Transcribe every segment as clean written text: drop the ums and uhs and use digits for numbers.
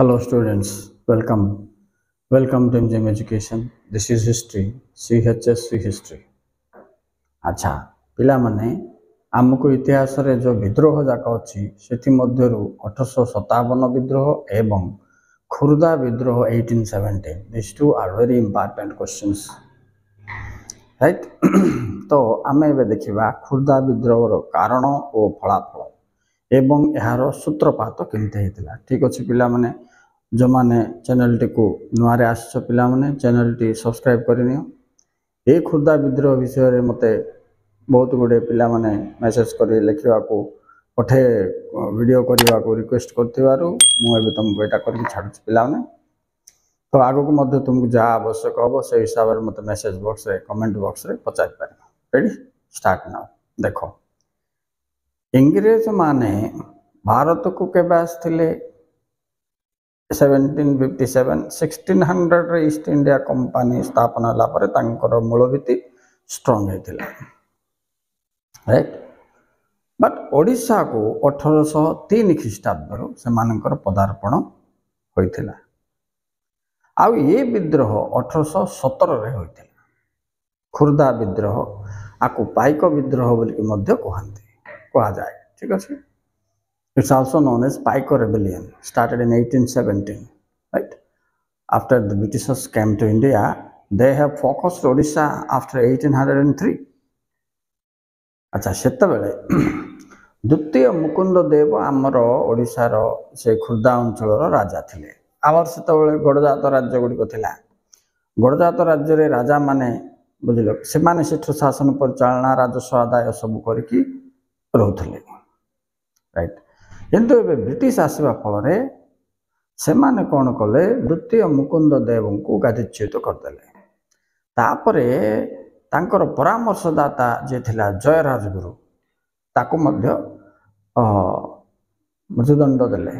Hello students, welcome to MGM Education. This is history, CHSC history. अच्छा पिला माने आमको इतिहास रे जो विद्रोह जाक अछि सेति मध्यरु 1857 विद्रोह एवं खुर्दा विद्रोह 1817. These two are very important questions, right? तो आमे एबे देखिबा खुर्दा विद्रोह रो कारण ओ फलाफल एवं यार सूत्रपात केमते हेतिला। ठीक अछि पिला माने जो माने चैनल टी को नुआरे आछ पिला माने चैनल टी सब्सक्राइब करनियो। ए खुर्दा विद्रोह विषय रे मते बहुत गुडे पिला माने मेसेज करी लिखिबा को पठे वीडियो करबा को रिक्वेस्ट करथिबारु मु एबे तुमको एटा करके छाडु पिला माने। तो आगो को मध्य तुमको जा आवश्यक हो से हिसाब रे मते मेसेज बॉक्स रे कमेंट बॉक्स रे पचारि पारे। Ready start now. देखो इंग्रेज माने भारत को केबे आस्थिले 1757 1600 रे ईस्ट इंडिया कंपनी स्थापना ला परे तांकर मूल भित्ति स्ट्रांग हेतिला, राइट। बट ओडिशा को 1803 ख्रीष्टाब्द रो से मानकर पदार्पण होइथिला। आउ ये विद्रोह 1817 रे होइथिला। खुर्दा विद्रोह आकु पाइक विद्रोह बोली के मध्य कहंती कहा जाए। ठीक अछि। It's also known as Paiko Rebellion, started in 1817, right? After the Britishers came to India, they have focused Odisha after 1803. अच्छा सेत बेले द्वितीय मुकुंद देव आमर ओडिशा रो से खुर्दा अंचल रो राजा थिले। आवर सेत बेले गडजात राज्य गुडी को थिला। गडजात राज्य रे राजा माने बुझिलो से माने सेठ शासन परिचालना राजस्व आदाय सब करकी रहउथिले, राइट। किंतु एबे ब्रिटिश आसीबा फलरे से माने कोन कले द्वितीय मुकुंद देव को गादिच्युत करदेले। तापरे तांकर परामर्शदाता जे थिला जय राजगुरु ताकू मध्य मृत्युदंड देले।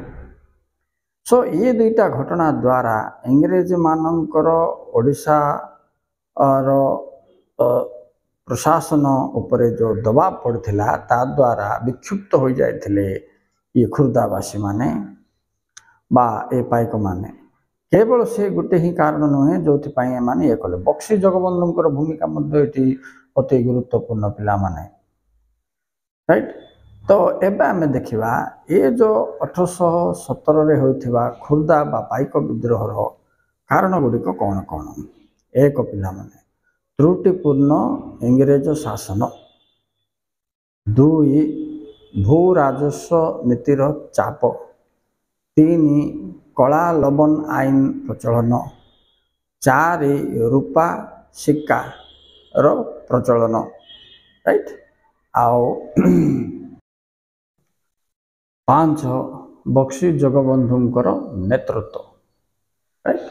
सो ये दुईटा घटना द्वारा इंग्रेज मानकर ओडिशा रो प्रशासन उपरे जो दबाव पड़थिला ता द्वारा विक्षुब्ध हो जाइथिले ये खुर्दावासी माने बा ए पाइक माने। केवल से गोटे ही कारण नुहे जो माने ये कले। बक्सी जगबंधुंकर भूमिका मध्य एटी अति गुरुत्वपूर्ण पिला माने, राइट। तो एबे आमे देखिबा ये जो 1817 रे होइथिबा खुर्दा बा पाइक विद्रोह रो कारण गुडी को कोन कोन। एक पिला माने त्रुटिपूर्ण इंग्रेज शासन, दुई भू राजस्व नीतिर चाप, तीन कला लबन आईन प्रचलन, चार रूपा सिक्का रो प्रचलन, राइट। आओ पांच बक्सी जगबंधुंकर नेतृत्व, राइट।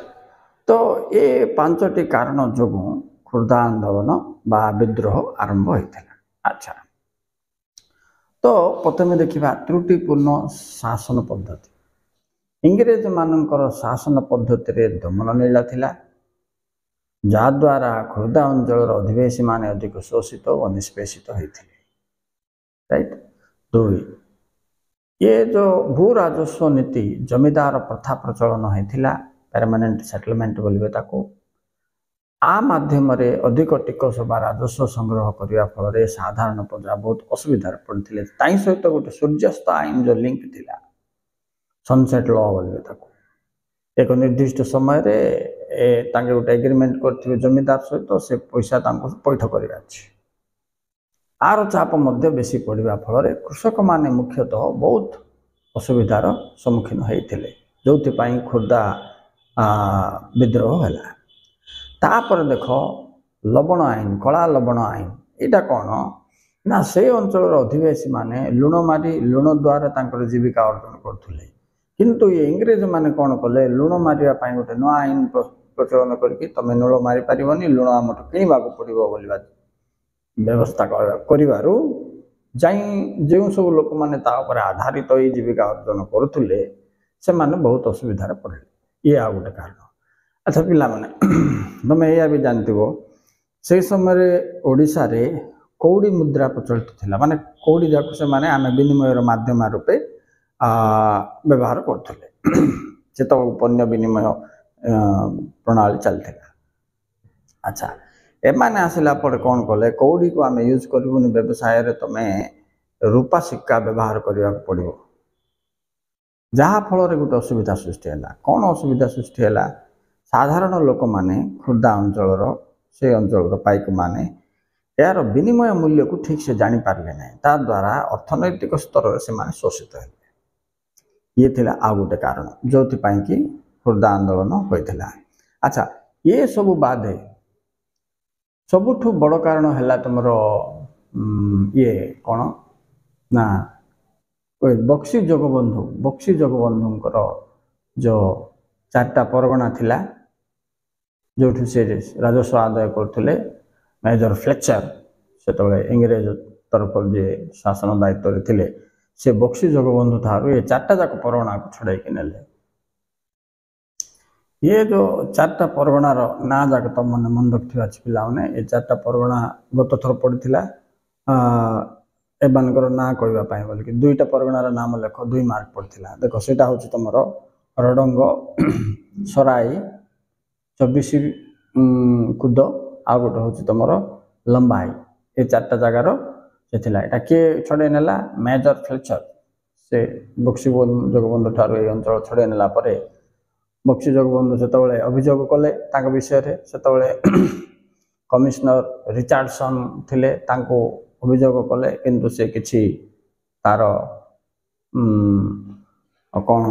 तो ये पांचटी कारण जोगु खुर्दा आंदोलन बा विद्रोह आरंभ होइथिला। अच्छा तो प्रथमे देखिबा त्रुटिपूर्ण शासन पद्धति। इंग्रेज मानकर शासन पद्धति रे दमन नीला थिला, जा द्वारा खुर्दा अंचल अधिवेशी माने अधिक शोषित और निष्पेषित होइथिले, राइट। दुई ये जो भू राजस्व नीति जमीदार प्रथा प्रचलन होइथिला, परमानेंट सेटलमेंट बोलबे ताको। आ माध्यम रे अधिक टिकस बा राजस्व संग्रह करिया फल रे साधारण प्रजा बहुत असुविधा पड़थिले। ताई सहित गोटे सूर्यास्त आईन जो लिंक थिला सनसेट लॉ बोलबे ताको। एक निर्दिष्ट समय रे तांगे गोटे एग्रीमेंट करथिबे जमीदार सहित से पैसा तांको पैठ करिया अछि। आर चाप मध्य बेसी पड़िबा फल रे कृषक माने मुख्यतः बहुत असुविधार सम्मुखीन होइथिले, जोथि पई खुर्दा विद्रोह होला। तापर देखो लवण आईन, कला लवण आईन, एटा कौन ना से अंचल अधिवेशी माने लुण मारी लुण द्वारा तांकर जीविका अर्जन करथुले। किंतु ये इंग्रेज माने कौन कले लुण मारिया पाई गोटे नुआ आईन प्रचलन करके तमे लुण मारी पारिबनी, लुण आमठ किणवा को पड़िबो बोलिबा व्यवस्था करिवारु जाई जेउ सब लोक माने ता ऊपर आधारित होई जीविका अर्जन करथुले से माने बहुत असुविधा रे पड़ले। ये आ गोटे कारण। अच्छा पिला माने तुम या भी जानती हो से समय ओडिशा रे कौड़ी मुद्रा प्रचलित थिला। माने कौड़ी जाक से माने आमे विनिमय माध्यम रूपे व्यवहार करथुले। ଯେତେବେଳେ ପଣ୍ୟ ବିନିମୟ ପ୍ରଣାଳୀ ଚାଲିଥିଲା। ଆଚ୍ଛା, ଏମାନେ ଆସିଲା ପରେ କ'ଣ କଲେ, କଉଡ଼ିକୁ ଆମେ ୟୁଜ୍ କରିବୁନି ବ୍ୟବସାୟରେ, ତୁମେ ରୂପା ସିକ୍କା ବ୍ୟବହାର କରିବାକୁ ପଡ଼ିବ। ଯାହାଫଳରେ ଗୋଟେ ଅସୁବିଧା ସୃଷ୍ଟି ହେଲା। କ'ଣ ଅସୁବିଧା ସୃଷ୍ଟି ହେଲା? ସାଧାରଣ ଲୋକମାନେ, ଖୋର୍ଦ୍ଧା ଅଞ୍ଚଳର ସେ ଅଞ୍ଚଳର ପାଇକମାନେ ଏହାର ବିନିମୟ ମୂଲ୍ୟକୁ ଠିକ୍ ସେ ଜାଣିପାରିଲେ ନାହିଁ। ତାଦ୍ୱାରା ଅର୍ଥନୈତିକ ସ୍ତରରେ ସେମାନେ ଶୋଷିତ ହେଲେ। ଇଏ ଥିଲା ଆଉ ଗୋଟେ କାରଣ ଯେଉଁଥିପାଇଁ କି ଖୋର୍ଦ୍ଧା ଆନ୍ଦୋଳନ ହୋଇଥିଲା। ଆଚ୍ଛା, ଇଏ ସବୁ ବାଦେ ସବୁଠୁ ବଡ଼ କାରଣ ହେଲା ତୁମର ଇଏ କ'ଣ ନା, ବକ୍ସି ଜଗବନ୍ଧୁଙ୍କର ଯେଉଁ 4ଟା ପରଗଣା ଥିଲା, ଯେଉଁଠୁ ସେ ରାଜସ୍ୱ ଆଦାୟ କରୁଥିଲେ, ମେଜର ଫ୍ଲେଚର ସେତେବେଳେ ଇଂରେଜ ତରଫରୁ ଯିଏ ଶାସନ ଦାୟିତ୍ୱରେ ଥିଲେ, ସେ ବକ୍ସି ଜଗବନ୍ଧୁ ଠାରୁ ଏ 4ଟା ଯାକ ପରଗଣାକୁ ଛଡ଼ାଇକି ନେଲେ। ये जो 4टा परगणार ना जाक तुम मैंने मन रखा पिलाने, ये 4टा परगणा गत थर पड़ा एमानकर ना कहवाई बोल कि 2टा परगणार नाम लेख 2 मार्क पड़ा। देख सेटा हूँ तुम रडंग, सराई, 24 कुद, आ गोटे हूँ तुम लंबाई। ये 4टा जगार से किए छड़े नेला, मेजर फ्लेचर से बक्सी जगबंधु ठार ये अंचल छड़े नेला परे बक्सी जगबंधु से अभियोग कले विषय से कमिशनर रिचार्डसन थिले, अभियोग कले, किंतु से किछि तार कौन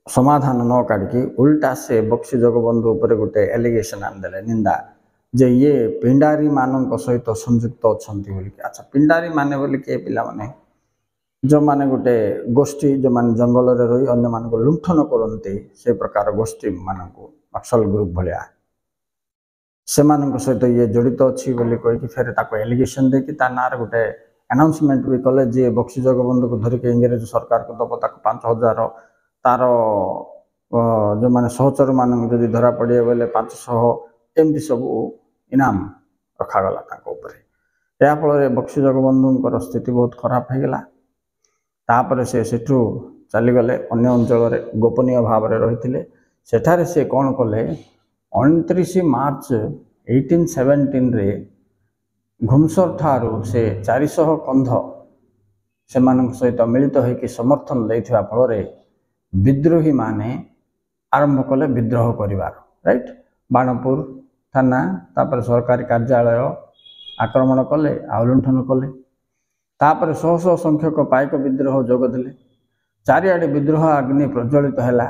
समाधान न काढ़ी उल्टा से बक्सी जगबंधु उपर गोटे एलिगेशन आनदेले, निंदा, जे ये पिंडारी मानक सहित संयुक्त अच्छा। अच्छा, पिंडारी माने बोली किए पिला माने जो माने गोटे गोष्ठी जो माने जंगल रे रही अन्य मान को लुंठन करते, से प्रकार गोष्ठी मान को नक्सल ग्रुप भाया से सहित ये जड़ित अच्छी बोली कही फेर ताको एलिगेशन देकी ता नार गोटे अनाउंसमेंट भी कले, जे बक्सी जगबंधु को धरिक इंग्रेज सरकार को दब ताको 5,000 तार जो माने सहचर मान जदि धरा पड़े बोले 500 एमती सब इनाम रखागला या फल बक्सी जगबंधु स्थिति बहुत खराब हो गला। तापर से सेठू चलीगले अन्य अंचल गोपनीय भाव में रही सेठारे से कौन कले 29 मार्च 1817 रे घुमसर ठारू से 400 कंध से सहित मिलित होकर समर्थन देथिबा फल विद्रोही माने आरंभ कले विद्रोह करिवार, राइट। बाणपुर थाना तापर सरकारी कार्यालय आक्रमण कले, लुंठन कले। तापर शह शह संख्यक पाइक विद्रोह जोगदेले। चारिआडे विद्रोह अग्नि प्रज्वलित है।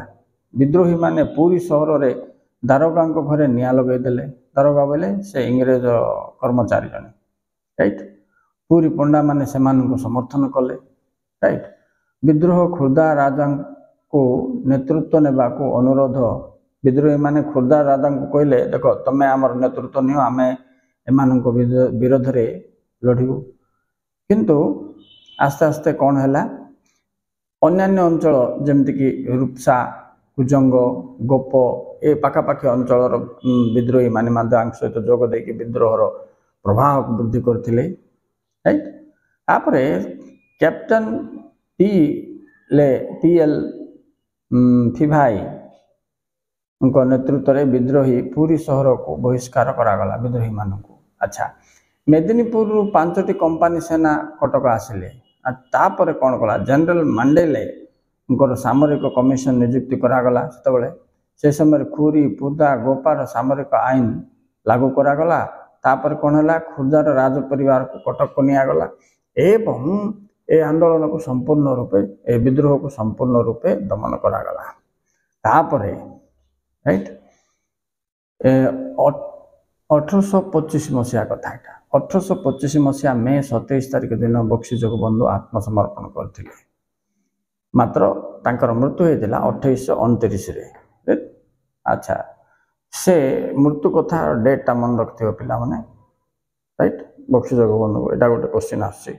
विद्रोही माने पूरी सहर में दारोगा घरे निआ लगेदेले। दारोगा बोले से इंग्रेज कर्मचारी जने, राइट। पूरी पंडा माने सेमानंको समर्थन कले, राइट। विद्रोह खुर्दा राजा को नेतृत्व नेबा को अनुरोध विद्रोही माने खुर्दा राजा को कहले, देखो तमें आमर नेतृत्व नियो, आम एमानंको विरोध रे लड़ू। किंतु आस्ते आस्ते कौन है, अन्यान्य अंचल जमतीक रूपसा, कुजंग, गोप ए पाखापाखि अंचल विद्रोही माने सहित जोग देकी विद्रोहर प्रभाव वृद्धि करथिले, राइट। तापरे कैप्टन पीएल फिभाई उनको नेतृत्व में विद्रोही पूरी सहर को बहिष्कार करागला विद्रोही मानू। अच्छा, मेदिनीपुर 5टी कंपानी सेना कटक आसिले। तापर कौन कला, जनरल मांडेले सामरिक कमिशन नियुक्ति करागला। से समय खुरी, पुदा, गोपार सामरिक आईन लागू करागला। तापर कौन है, खुर्दार राज परिवार को कटक को निगला एवं ए आंदोलन को संपूर्ण रूपे, ए विद्रोह को संपूर्ण रूपे दमन करागला। तापरे राइट 1825 मसीहा कथा, 1825 मसीहा मे 27 तारिख दिन बक्सी जगबंधु आत्मसमर्पण करते। मात्र तांकर मृत्यु होता 1829 रे। अच्छा, से मृत्यु कथा डेटा मन रखियो पिला माने, राइट। बक्सी जगबंधु एटा गोटे क्वेश्चन आसी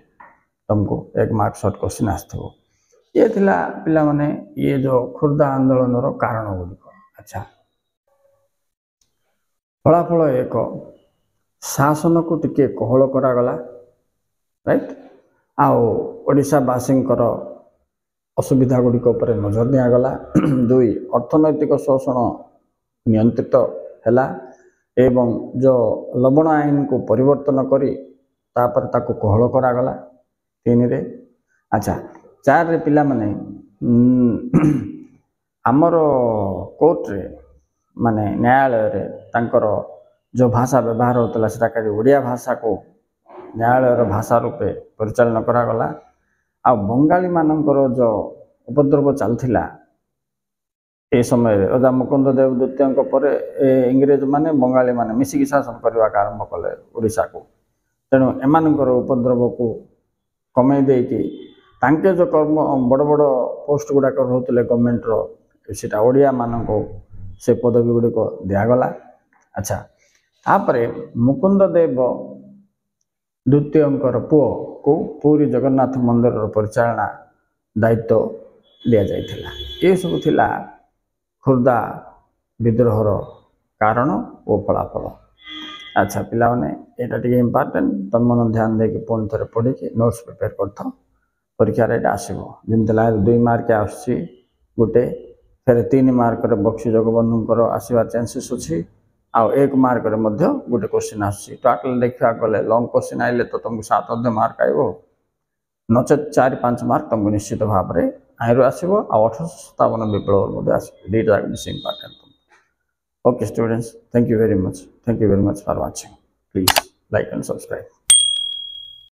तुमको 1 मार्क शॉर्ट क्वेश्चन आसो। ये थिला पिला माने ये जो खुर्दा आंदोलन रो कारण गुड़िक। अच्छा, फलाफल एक शासन को टिके कोहल करागला, राइट। आओ ओडिशा बासींकर असुविधा गुड़िक नजर दिगला। दुई अर्थनैतिक शोषण नियंत्रित है एवं जो लवण आईन को परिवर्तन करी तापर ताको कोहल करागला। तीन रे अच्छा चार रे पिला माने आमर कोर्ट रे माने न्यायालय रे तांकर जो भाषा व्यवहार होता से ओडिया भाषा को न्यायालय भाषा रूपे परिचालन करागला। आ बंगाली मानकर जो उपद्रव चलता ए समय राजा मुकुंद देव द्वितीय पर इंग्रेज माने बंगाली माने मिसिकी शासन करने का आरंभ कले ओडिशा को। तेणु एमानकर उपद्रव को कमे देकी तांके जो कर्म बड़ बड़ पोस्ट गुड़ाक रोते गवर्नमेंट सेटा ओडिया मानक से पदवी गुड़िक दिगला। अच्छा तापर मुकुंद देव द्वितीय पुओ को पूरी जगन्नाथ मंदिर परिचालना दायित्व दि जाइथिला। ये सब थिला खुर्दा विद्रोहर कारण और फलाफल। अच्छा पिला माने एटा टिके इम्पोर्टेंट तुम मन ध्यान देके पुणी थे पढ़ी नोट्स प्रिपेयर कर परीक्षा ये आसो जमी लागे 2 मार्क आसुची गोटे फिर 3 मार्क बक्सी जगबंधुंकर आसवा चांसेस अच्छी आउ 1 मार्क गोटे क्वेश्चन आसुची। टोटाल देखा गले लॉन्ग क्वेश्चन आइले तो तुमको 7 मार्क आइब नचेत 4-5 मार्क तुमको निश्चित भाव में आईर आसो 1857 विप्लव आसो दुईटा base important. Okay students thank you very much for watching. Please like and subscribe.